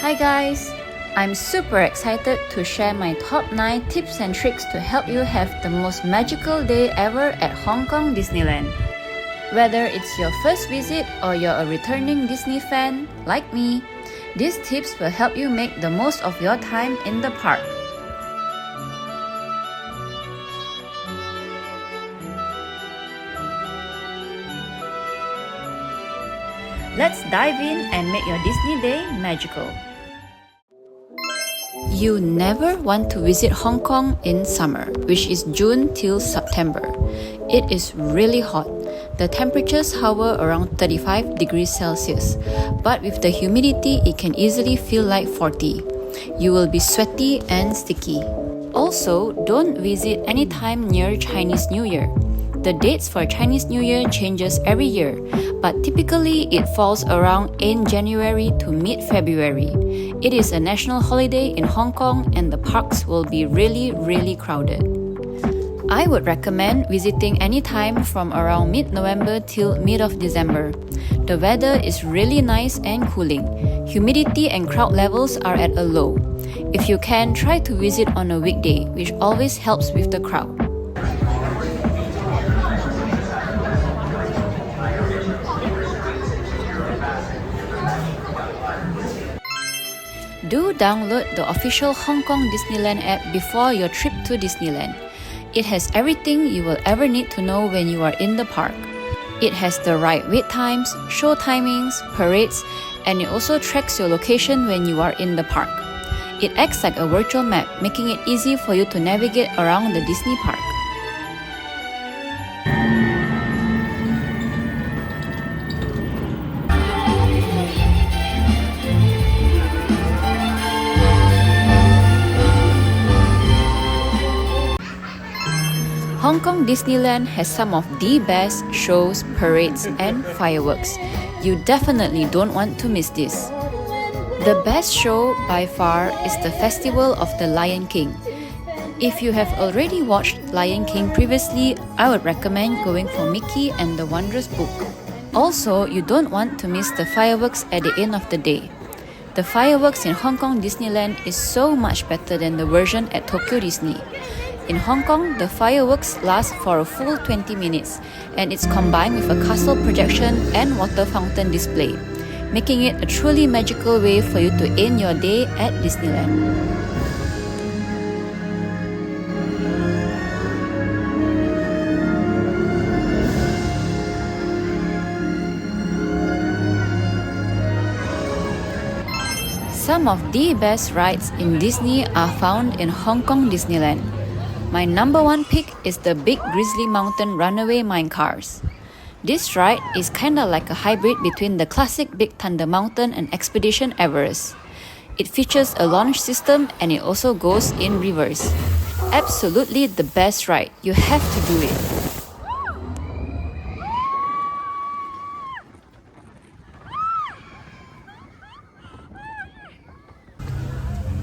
Hi guys! I'm super excited to share my top 9 tips and tricks to help you have the most magical day ever at Hong Kong Disneyland. Whether it's your first visit or you're a returning Disney fan like me, these tips will help you make the most of your time in the park. Let's dive in and make your Disney day magical. You never want to visit Hong Kong in summer, which is June till September. It is really hot. The temperatures hover around 35 degrees Celsius, but with the humidity, it can easily feel like 40. You will be sweaty and sticky. Also, don't visit anytime near Chinese New Year. The dates for Chinese New Year changes every year, but typically it falls around in January to mid-February. It is a national holiday in Hong Kong and the parks will be really crowded. I would recommend visiting anytime from around mid-November till mid of December. The weather is really nice and cooling. Humidity and crowd levels are at a low. If you can, try to visit on a weekday, which always helps with the crowd. Do download the official Hong Kong Disneyland app before your trip to Disneyland. It has everything you will ever need to know when you are in the park. It has the right wait times, show timings, parades, and it also tracks your location when you are in the park. It acts like a virtual map, making it easy for you to navigate around the Disney park. Hong Kong Disneyland has some of the best shows, parades, and fireworks. You definitely don't want to miss this. The best show by far is the Festival of the Lion King. If you have already watched Lion King previously, I would recommend going for Mickey and the Wondrous Book. Also, you don't want to miss the fireworks at the end of the day. The fireworks in Hong Kong Disneyland is so much better than the version at Tokyo Disney. In Hong Kong, the fireworks last for a full 20 minutes and it's combined with a castle projection and water fountain display, making it a truly magical way for you to end your day at Disneyland. Some of the best rides in Disney are found in Hong Kong Disneyland. My number one pick is the Big Grizzly Mountain Runaway Mine Cars. This ride is kinda like a hybrid between the classic Big Thunder Mountain and Expedition Everest. It features a launch system and it also goes in reverse. Absolutely the best ride, you have to do it.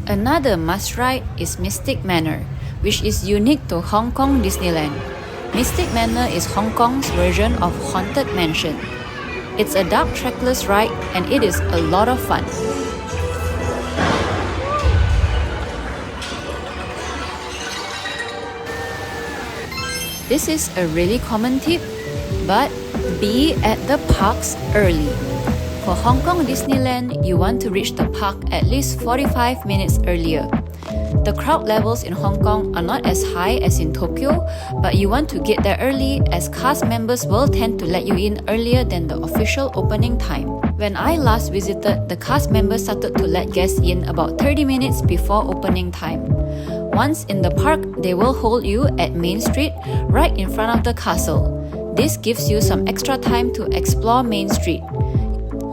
Another must ride is Mystic Manor, which is unique to Hong Kong Disneyland. Mystic Manor is Hong Kong's version of Haunted Mansion. It's a dark trackless ride and it is a lot of fun. This is a really common tip, but be at the parks early. For Hong Kong Disneyland, you want to reach the park at least 45 minutes earlier. The crowd levels in Hong Kong are not as high as in Tokyo, but you want to get there early as cast members will tend to let you in earlier than the official opening time. When I last visited, the cast members started to let guests in about 30 minutes before opening time. Once in the park, they will hold you at Main Street, right in front of the castle. This gives you some extra time to explore Main Street.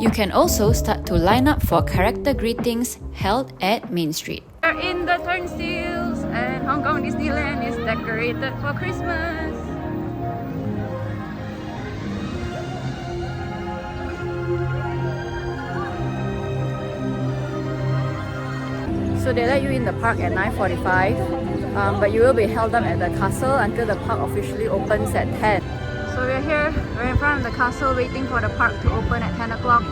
You can also start to line up for character greetings held at Main Street. We're in the turnstiles and Hong Kong Disneyland is decorated for Christmas. So they let you in the park at 9:45, but you will be held up at the castle until the park officially opens at 10. So we're here, we're in front of the castle waiting for the park to open at 10 o'clock.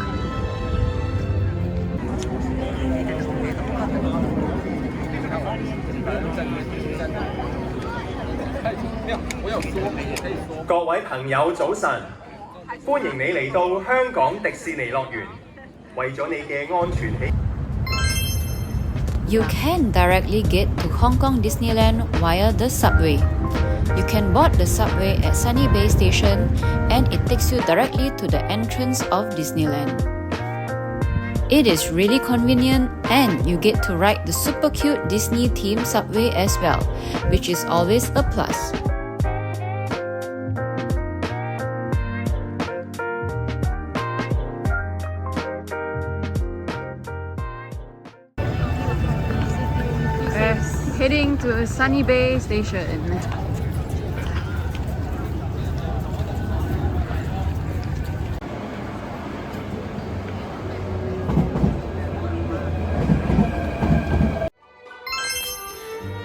各位朋友早晨，歡迎你嚟到香港迪士尼樂園。為咗你嘅安全起。 You can directly get to Hong Kong Disneyland via the subway. You can board the subway at Sunny Bay Station and it takes you directly to the entrance of Disneyland. It is really convenient and you get to ride the super cute Disney themed subway as well, which is always a plus. Heading to Sunny Bay Station.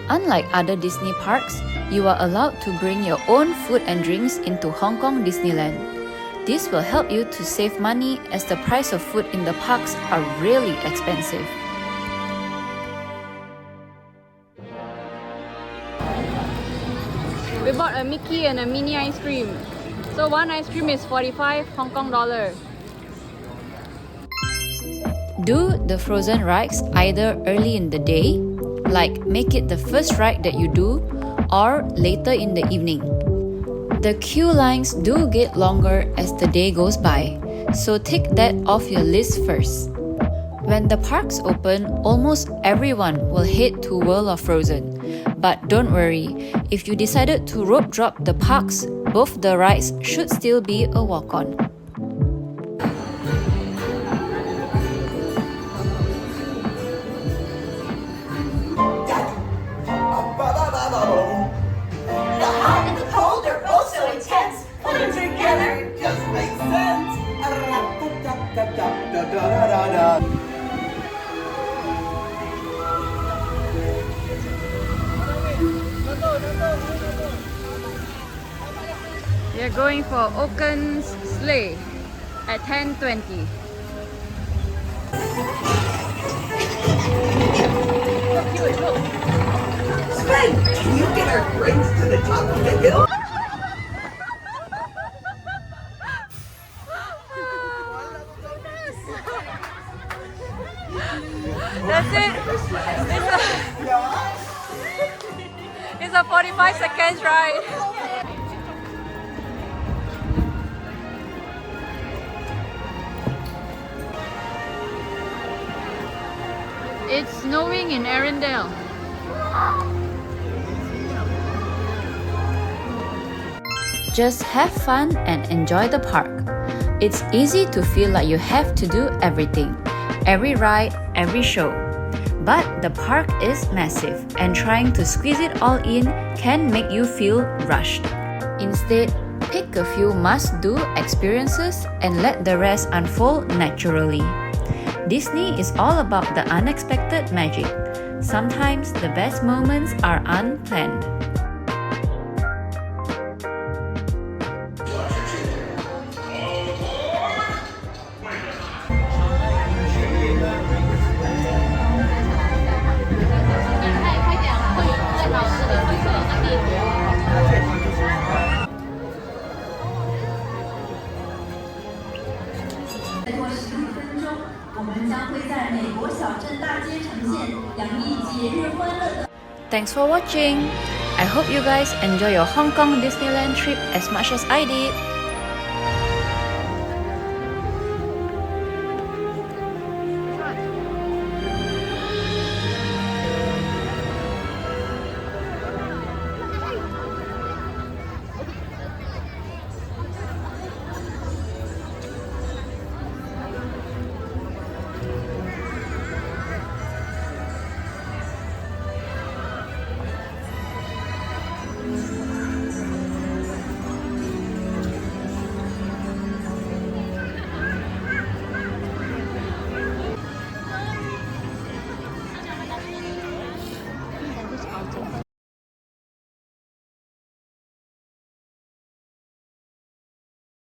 Unlike other Disney parks, you are allowed to bring your own food and drinks into Hong Kong Disneyland. This will help you to save money as the price of food in the parks are really expensive. We bought a Mickey and a Minnie ice cream. So one ice cream is 45 Hong Kong dollar. Do the frozen rides either early in the day, like make it the first ride that you do, or later in the evening. The queue lines do get longer as the day goes by, so tick that off your list first. When the parks open, almost everyone will head to World of Frozen. But don't worry, if you decided to rope drop the parks, both the rides should still be a walk-on. The hot and the cold are both so intense. Put them together just makes sense. We are going for Oaken's Sleigh at 10:20. Spring, can you get our drinks to the top of the hill? That's it. It's a 45 seconds ride. It's snowing in Arendelle. Just have fun and enjoy the park. It's easy to feel like you have to do everything, every ride, every show. But the park is massive and trying to squeeze it all in can make you feel rushed. Instead, pick a few must-do experiences and let the rest unfold naturally. Disney is all about the unexpected magic. Sometimes the best moments are unplanned. Thanks for watching. I hope you guys enjoy your Hong Kong Disneyland trip as much as I did.